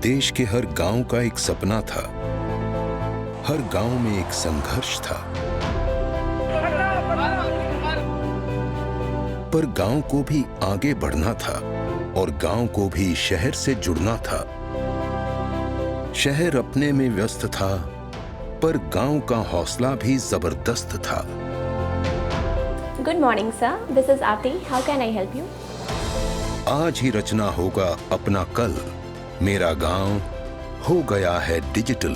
देश के हर गांव का एक सपना था, हर गांव में एक संघर्ष था, पर गांव को भी आगे बढ़ना था और गांव को भी शहर से जुड़ना था। शहर अपने में व्यस्त था, पर गांव का हौसला भी जबरदस्त था। Good morning, sir. This is Aarti. How can I help you? आज ही रचना होगा अपना कल, मेरा गांव हो गया है डिजिटल।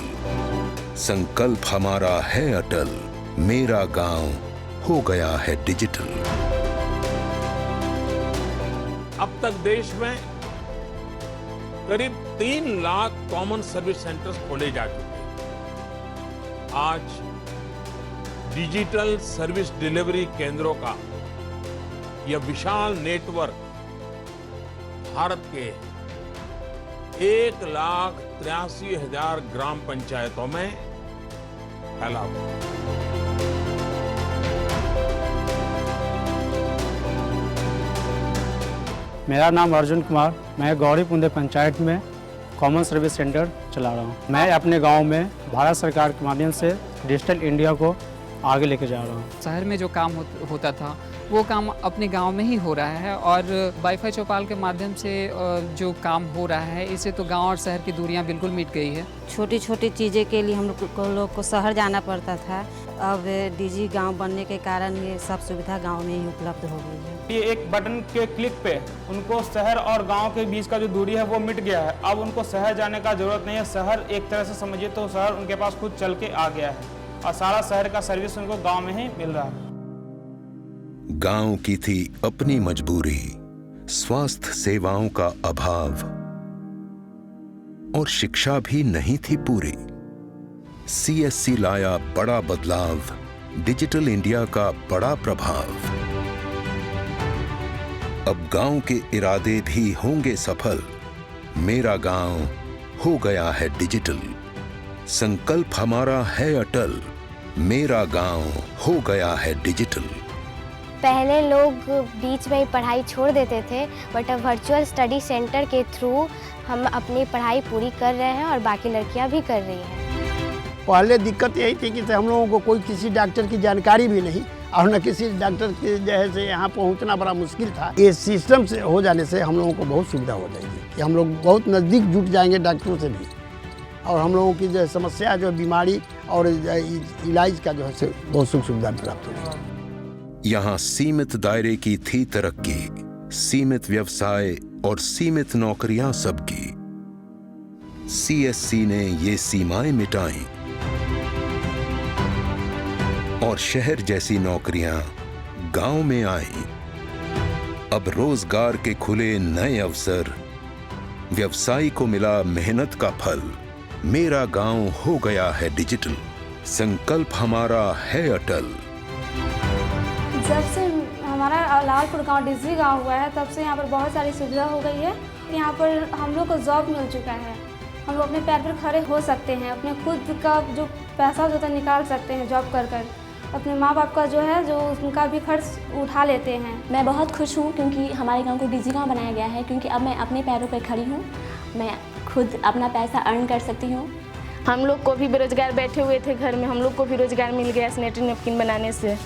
संकल्प हमारा है अटल, मेरा गांव हो गया है डिजिटल। अब तक देश में करीब 3 लाख कॉमन सर्विस सेंटर्स खोले जा चुके हैं। आज डिजिटल सर्विस डिलीवरी केंद्रों का यह विशाल नेटवर्क भारत के 1,83,000 ग्राम पंचायतों में फैला हुआ है। मेरा नाम अर्जुन कुमार, मैं गौरी पुंदे पंचायत में कॉमन सर्विस सेंटर चला रहा हूँ। मैं अपने गांव में भारत सरकार के माध्यम से डिजिटल इंडिया को आगे लेके जा रहा हूँ। शहर में जो काम होता था वो काम अपने गांव में ही हो रहा है और वाईफाई चौपाल के माध्यम से जो काम हो रहा है इससे तो गांव और शहर की दूरियां बिल्कुल मिट गई है। छोटी छोटी चीज़ें के लिए हम लोग को शहर जाना पड़ता था, अब डिजी गांव बनने के कारण ये सब सुविधा गांव में ही उपलब्ध हो गई है। ये एक बटन के क्लिक पे उनको शहर और गांव के बीच का जो दूरी है वो मिट गया है। अब उनको शहर जाने का जरूरत नहीं है। शहर एक तरह से समझिए तो शहर उनके पास खुद चल के आ गया है और सारा शहर का सर्विस उनको गांव में ही मिल रहा है। गांव की थी अपनी मजबूरी, स्वास्थ्य सेवाओं का अभाव और शिक्षा भी नहीं थी पूरी। सीएससी लाया बड़ा बदलाव, डिजिटल इंडिया का बड़ा प्रभाव। अब गांव के इरादे भी होंगे सफल, मेरा गांव हो गया है डिजिटल। संकल्प हमारा है अटल, मेरा गांव हो गया है डिजिटल। पहले लोग बीच में ही पढ़ाई छोड़ देते थे, बट अब वर्चुअल स्टडी सेंटर के थ्रू हम अपनी पढ़ाई पूरी कर रहे हैं और बाकी लड़कियां भी कर रही हैं। पहले दिक्कत यही थी कि हम लोगों को कोई किसी डॉक्टर की जानकारी भी नहीं और न किसी डॉक्टर के जैसे यहाँ पहुँचना बड़ा मुश्किल था। ये सिस्टम से हो जाने से हम लोगों को बहुत सुविधा हो जाएगी कि हम लोग बहुत नज़दीक जुट जाएंगे डॉक्टरों से भी, और हम लोगों की जो समस्या जो बीमारी और इलाज का जो है बहुत सुख सुविधा प्राप्त होगी। यहाँ सीमित दायरे की थी तरक्की, सीमित व्यवसाय और सीमित नौकरियां सबकी। सीएससी ने ये सीमाएं मिटाई और शहर जैसी नौकरियां गांव में आईं। अब रोजगार के खुले नए अवसर, व्यवसायी को मिला मेहनत का फल, मेरा गांव हो गया है डिजिटल। संकल्प हमारा है अटल। जब से हमारा लालपुर गांव डिजी गांव हुआ है तब से यहाँ पर बहुत सारी सुविधा हो गई है। यहाँ पर हम लोग को जॉब मिल चुका है, हम लोग अपने पैर पर खड़े हो सकते हैं, अपने खुद का जो पैसा होता है निकाल सकते हैं जॉब कर कर, अपने माँ बाप का जो है जो उनका भी खर्च उठा लेते हैं। मैं बहुत खुश हूँ क्योंकि हमारे गांव को डिजी गांव बनाया गया है, क्योंकि अब मैं अपने पैरों पर खड़ी हूँ, मैं खुद अपना पैसा अर्न कर सकती हूँ। हम लोग को भी बेरोजगार बैठे हुए थे घर में, हम लोग को भी रोजगार मिल गया सैनिटरी नैपकिन बनाने से।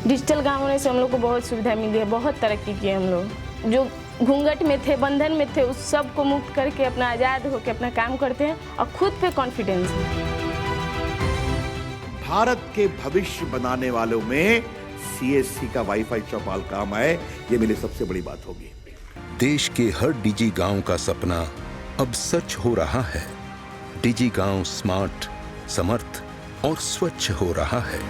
डिजिटल गांव होने से हम लोग को बहुत सुविधा मिली है, बहुत तरक्की की है। हम लोग जो घूंघट में थे, बंधन में थे, उस सब को मुक्त करके अपना आज़ाद होकर अपना काम करते हैं और खुद पे कॉन्फिडेंस है। भारत के भविष्य बनाने वालों में सीएससी का वाईफाई चौपाल काम आए, ये मेरी सबसे बड़ी बात होगी। देश के हर डिजी गांव का सपना अब सच हो रहा है। डिजी गांव स्मार्ट, समर्थ और स्वच्छ हो रहा है।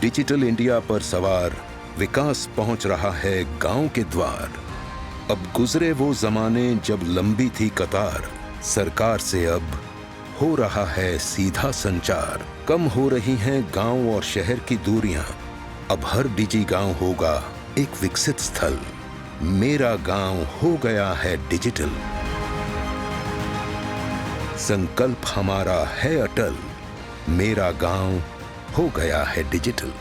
डिजिटल इंडिया पर सवार विकास पहुंच रहा है गांव के द्वार। अब गुजरे वो जमाने जब लंबी थी कतार, सरकार से अब हो रहा है सीधा संचार। कम हो रही हैं गांव और शहर की दूरियां, अब हर डिजी गांव होगा एक विकसित स्थल, मेरा गांव हो गया है डिजिटल। संकल्प हमारा है अटल, मेरा गांव हो गया है डिजिटल।